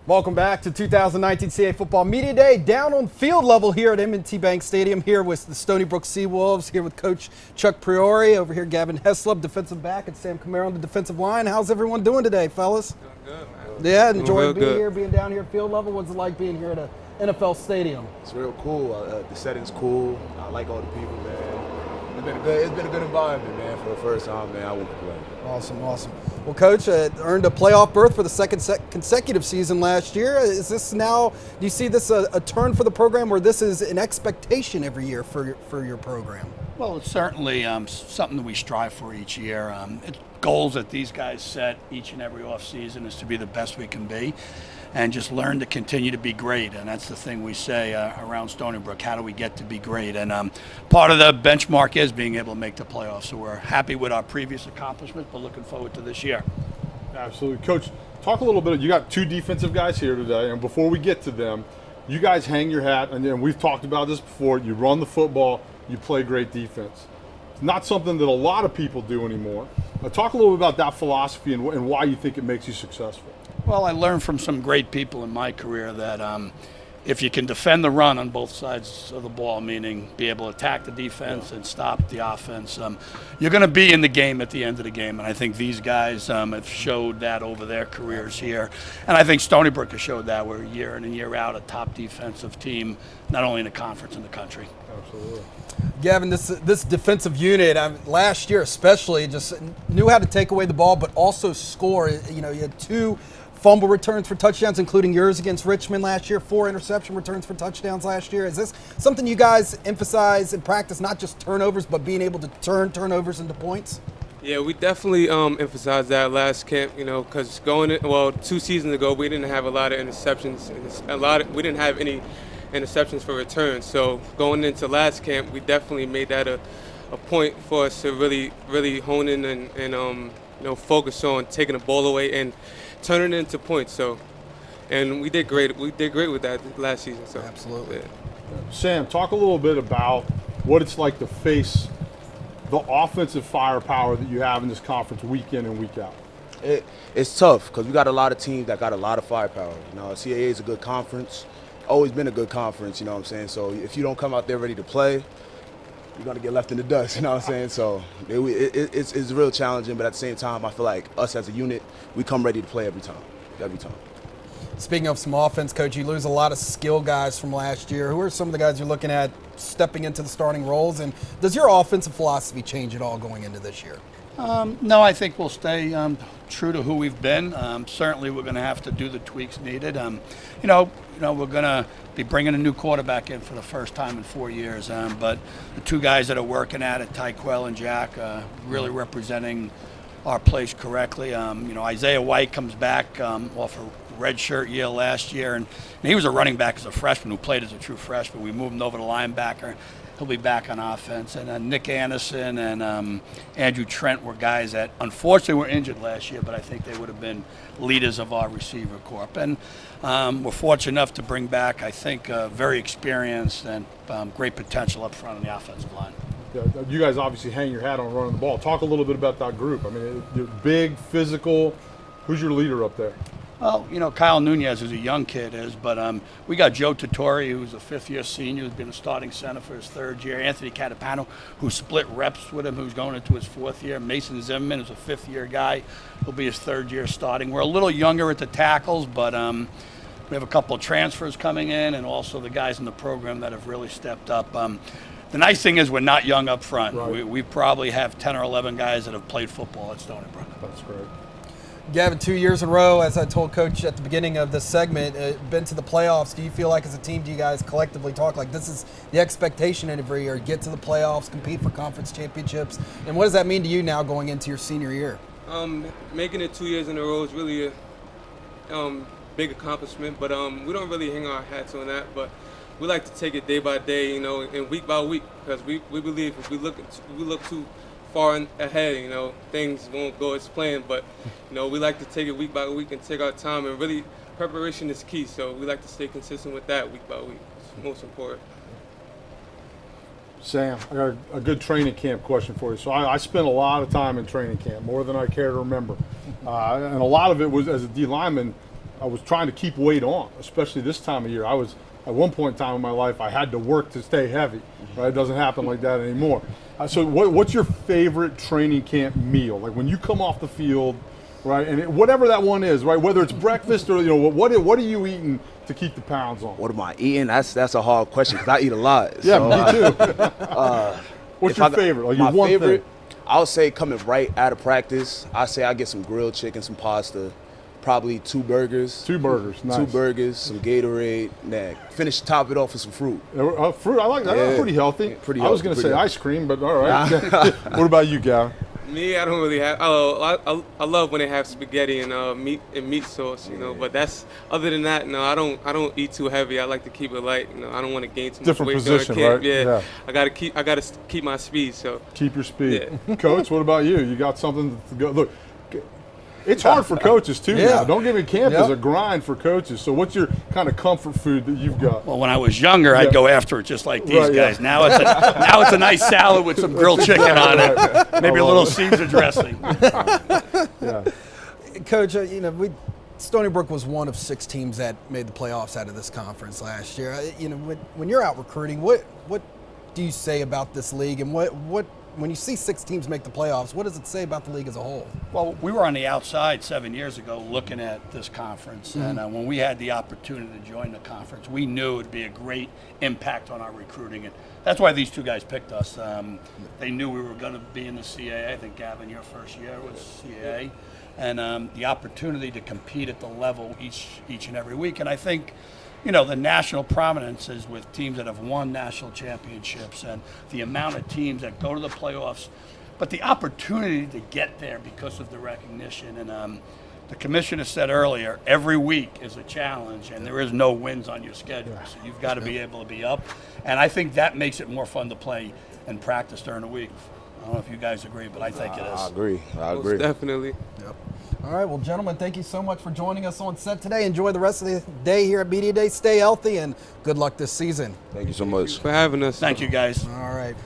Welcome back to 2019 CAA Football Media Day, down on field level here at M&T Bank Stadium, here with the Stony Brook Seawolves, here with Coach Chuck Priori, over here Gavin Heslop, defensive back, and Sam Camaro on the defensive line. How's everyone doing today, fellas? Doing good, man. Yeah, enjoying being good. here, being down here at field level. What's it like being here at a NFL stadium? It's real cool. The setting's cool. I like all the people, man. It's been a good environment, man, for the first time, man. I won't complain. Awesome. Well, Coach, earned a playoff berth for the second consecutive season last year. Is this now, do you see this a turn for the program, or this is an expectation every year for your program? Well, it's certainly something that we strive for each year. It's goals that these guys set each and every off season is to be the best we can be and just learn to continue to be great. And that's the thing we say around Stony Brook. How do we get to be great? And part of the benchmark is being able to make the playoffs. So we're happy with our previous accomplishments, but looking forward to this year. Absolutely. Coach, talk a little bit. You got two defensive guys here today, and before we get to them, you guys hang your hat, and we've talked about this before. You run the football, you play great defense. It's not something that a lot of people do anymore. Talk a little bit about that philosophy and why you think it makes you successful. Well, I learned from some great people in my career that if you can defend the run on both sides of the ball, meaning be able to attack the defense and stop the offense, you're going to be in the game at the end of the game. And I think these guys have showed that over their careers here. And I think Stony Brook has showed that. We're year in and year out a top defensive team, not only in the conference, in the country. Absolutely. Gavin, this defensive unit, last year especially, just knew how to take away the ball but also score. You know, you had 2 fumble returns for touchdowns, including yours against Richmond last year, 4 interception returns for touchdowns last year. Is this something you guys emphasize in practice, not just turnovers, but being able to turn turnovers into points? Yeah, we definitely emphasized that last camp, because 2 seasons ago, we didn't have a lot of interceptions. We didn't have any interceptions for returns. So going into last camp, we definitely made that a point for us to really hone in and focus on taking the ball away and turning it into points. So, and we did great. We did great with that last season. So absolutely. Yeah. Sam, talk a little bit about what it's like to face the offensive firepower that you have in this conference week in and week out. It's tough because we got a lot of teams that got a lot of firepower. CAA is a good conference. Always been a good conference, you know what I'm saying? So if you don't come out there ready to play, you're going to get left in the dust, you know what I'm saying? So it's real challenging, but at the same time, I feel like us as a unit, we come ready to play every time. Speaking of some offense, Coach, you lose a lot of skill guys from last year. Who are some of the guys you're looking at stepping into the starting roles? And does your offensive philosophy change at all going into this year? No, I think we'll stay true to who we've been. Certainly, we're going to have to do the tweaks needed. We're going to be bringing a new quarterback in for the first time in 4 years. But the 2 guys that are working at it, Tyquell and Jack, really representing our place correctly. Isaiah White comes back off a redshirt year last year, and he was a running back as a freshman who played as a true freshman. We moved him over to linebacker. He'll be back on offense. And Nick Anderson and Andrew Trent were guys that unfortunately were injured last year, but I think they would have been leaders of our receiver corps. And we're fortunate enough to bring back, I think, very experienced and great potential up front on the offensive line. Yeah, you guys obviously hang your hat on running the ball. Talk a little bit about that group. I mean, you're big, physical. Who's your leader up there? Well, Kyle Nunez, who's a young kid, but we got Joe Tottori, who's a 5th-year senior, who's been a starting center for his 3rd year. Anthony Catapano, who split reps with him, who's going into his 4th year. Mason Zimmerman, who's a 5th-year guy, who'll be his 3rd year starting. We're a little younger at the tackles, but we have a couple of transfers coming in, and also the guys in the program that have really stepped up. The nice thing is we're not young up front. Right. We probably have 10 or 11 guys that have played football at Stony Brook. That's great. Gavin, 2 years in a row, as I told Coach at the beginning of this segment, been to the playoffs. Do you feel like as a team, do you guys collectively talk like this is the expectation every year, get to the playoffs, compete for conference championships? And what does that mean to you now going into your senior year? Making it 2 years in a row is really a big accomplishment, but we don't really hang our hats on that. But we like to take it day by day, and week by week, because we believe if we look too far ahead, things won't go as planned. But, we like to take it week by week and take our time. And really, preparation is key. So we like to stay consistent with that week by week. It's most important. Sam, I got a good training camp question for you. So I spent a lot of time in training camp, more than I care to remember. And a lot of it was, as a D lineman, I was trying to keep weight on, especially this time of year. I was at one point in time in my life, I had to work to stay heavy. Right? It doesn't happen like that anymore. So what's your favorite training camp meal? Like when you come off the field, right? And whatever that one is, right? Whether it's breakfast or what are you eating to keep the pounds on? What am I eating? That's a hard question because I eat a lot. Yeah, so, me too. What's your favorite? Like my your one favorite, thing? I would say coming right out of practice, I say I get some grilled chicken, some pasta, probably 2 burgers. 2 burgers, nice. 2 burgers, some Gatorade, top it off with some fruit. Fruit, I like that. Yeah. That's pretty healthy. Pretty I was healthy, going to pretty say healthy. ice cream, but all right. What about you, Gavin? Me, I don't really have. Oh, I love when they have spaghetti and meat sauce, But that's other than that, no, I don't eat too heavy. I like to keep it light. I don't want to gain too Different much weight. position, during camp. right? Yeah. Yeah. I gotta keep my speed. So Keep your speed. Yeah. Coach, what about you? You got something to go? Look, it's hard for coaches too now. Don't give me camp is a grind for coaches. So what's your kind of comfort food that you've got? Well, when I was younger, I'd go after it just like these Right, yeah. guys. Now it's a nice salad with some grilled chicken on it, maybe a little Caesar dressing. Yeah. Coach, Stony Brook was one of 6 teams that made the playoffs out of this conference last year. When you're out recruiting, what do you say about this league, and what when you see 6 teams make the playoffs, what does it say about the league as a whole? Well, we were on the outside 7 years ago looking at this conference, and when we had the opportunity to join the conference, we knew it would be a great impact on our recruiting, and that's why these 2 guys picked us. They knew we were going to be in the CAA. I think, Gavin, your first year was CAA, and the opportunity to compete at the level each and every week. And I think, the national prominence is with teams that have won national championships and the amount of teams that go to the playoffs, but the opportunity to get there because of the recognition. And the commissioner said earlier, every week is a challenge, and there is no wins on your schedule. So you've got to be able to be up. And I think that makes it more fun to play and practice during the week. I don't know if you guys agree, but I think it is. I agree. most definitely. Yep. All right, well, gentlemen, thank you so much for joining us on set today. Enjoy the rest of the day here at Media Day. Stay healthy, and good luck this season. Thank you so much. For having us. Thank you, guys. All right.